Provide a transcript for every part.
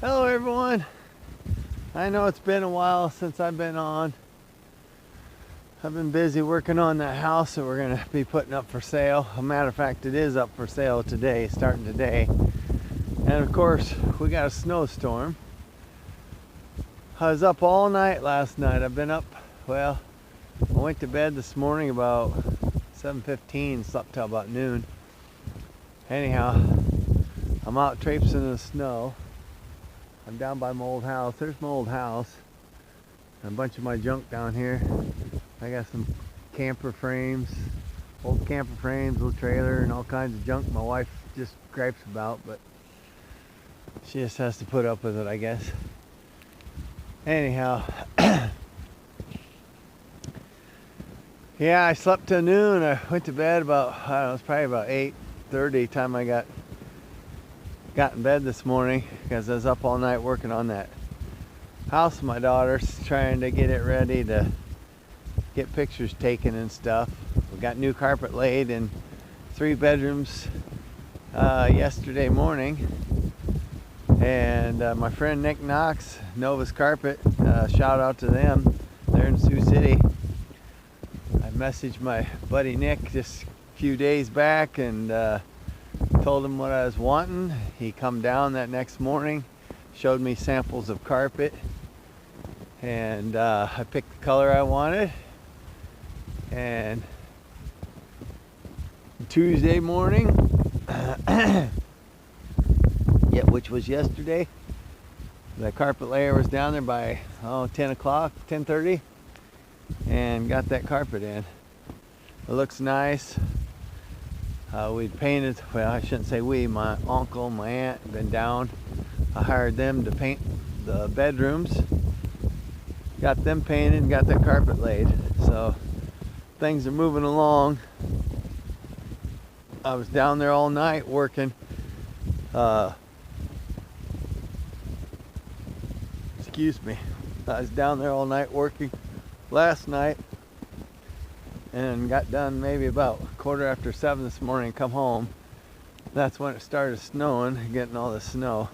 Hello everyone. I know it's been a while since I've been on. I've been busy working on that house that we're going to be putting up for sale. A matter of fact, it is up for sale today, starting today. And of course, we got a snowstorm. I was up all night last night. I've been up, well, I went to bed this morning about 7:15, slept till about noon. Anyhow, I'm out traipsing in the snow. I'm down by my old house. There's my old house. And a bunch of my junk down here. I got some camper frames, old camper frames, little trailer, and all kinds of junk my wife just gripes about, but she just has to put up with it, I guess. Anyhow, yeah, I slept till noon. I went to bed about, I don't know, it's probably about 8:30 time I got in bed this morning, because I was up all night working on that house of my daughter's, trying to get it ready to get pictures taken and stuff. We got new carpet laid in 3 bedrooms yesterday morning, and my friend Nick Knox, Novus Carpet, shout out to them. They're in Sioux City. I messaged my buddy Nick just a few days back and told him what I was wanting. He come down that next morning, showed me samples of carpet, and I picked the color I wanted. And Tuesday morning, which was yesterday, the carpet layer was down there by 10 o'clock, 10:30, and got that carpet in. It looks nice. We'd painted, well, I shouldn't say we, my uncle and my aunt had been down. I hired them to paint the bedrooms. Got them painted and got that carpet laid. So things are moving along. I was down there all night working. Excuse me. I was down there all night working last night, and got done maybe about 7:15 this morning and come home. That's when it started snowing, getting all the snow.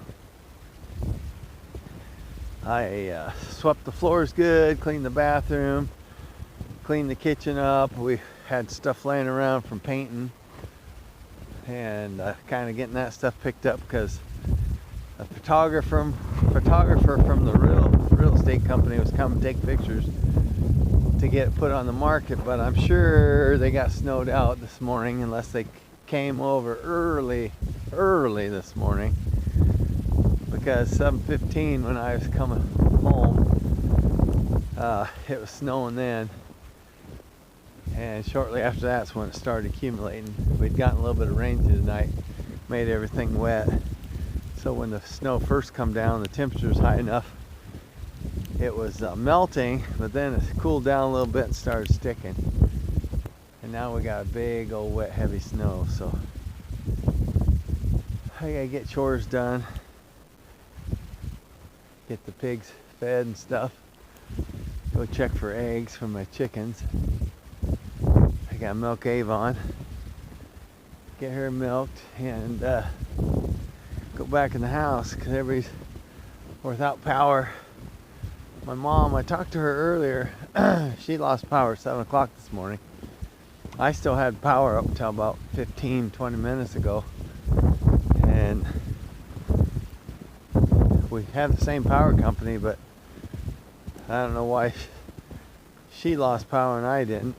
I swept the floors good, cleaned the bathroom, cleaned the kitchen up. We had stuff laying around from painting, and kind of getting that stuff picked up, because a photographer from the real estate company was coming to take pictures to get it put on the market, but I'm sure they got snowed out this morning, unless they came over early this morning, because 7:15 when I was coming home, it was snowing then, and shortly after that's when it started accumulating. We'd gotten a little bit of rain through the night, made everything wet, so when the snow first come down, the temperature was high enough, it was melting, but then it cooled down a little bit and started sticking. And now we got a big old wet heavy snow, so I gotta get chores done, get the pigs fed and stuff, go check for eggs for my chickens. I gotta milk Avon, get her milked, and go back in the house, because everybody's without power. My mom, I talked to her earlier. She lost power at 7 o'clock this morning. I still had power up until about 15-20 minutes ago. And we have the same power company, but I don't know why she lost power and I didn't.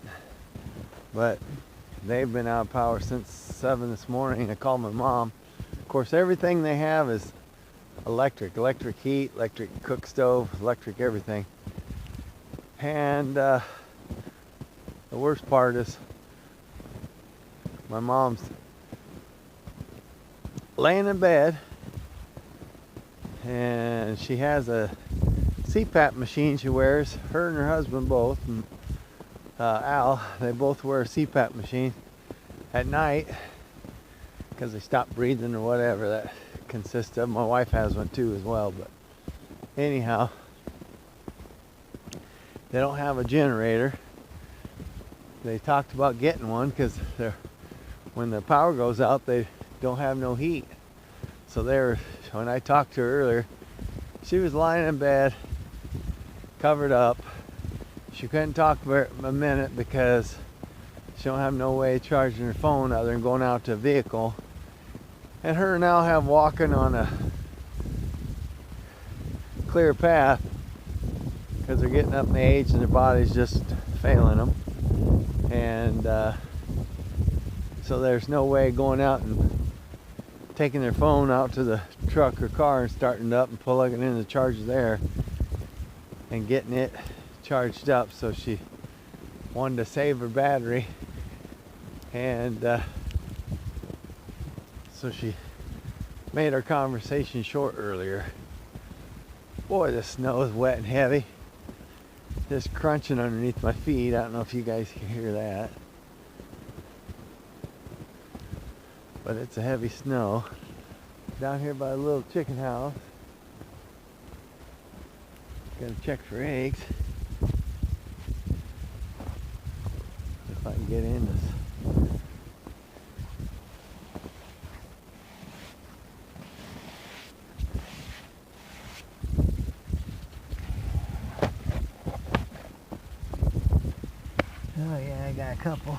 But they've been out of power since 7 this morning. I called my mom. Of course, everything they have is electric heat, electric cook stove, electric everything. And the worst part is my mom's laying in bed, and she has a CPAP machine she wears. Her and her husband both, and Al, they both wear a CPAP machine at night because they stop breathing or whatever that consists of. My wife has one too as well, but anyhow, they don't have a generator. They talked about getting one, because when the power goes out, they don't have no heat. So when I talked to her earlier, She was lying in bed, covered up. She couldn't talk for a minute because she don't have no way of charging her phone other than going out to a vehicle. And her now have walking on a clear path because they're getting up in age and their body's just failing them. And so there's no way going out and taking their phone out to the truck or car and starting it up and plugging in the charger there and getting it charged up. So she wanted to save her battery, and so she made our conversation short earlier. Boy, the snow is wet and heavy, just crunching underneath my feet. I don't know if you guys can hear that, but it's a heavy snow. Down here by the little chicken house, gotta check for eggs. If I can get in this. Oh yeah, I got a couple.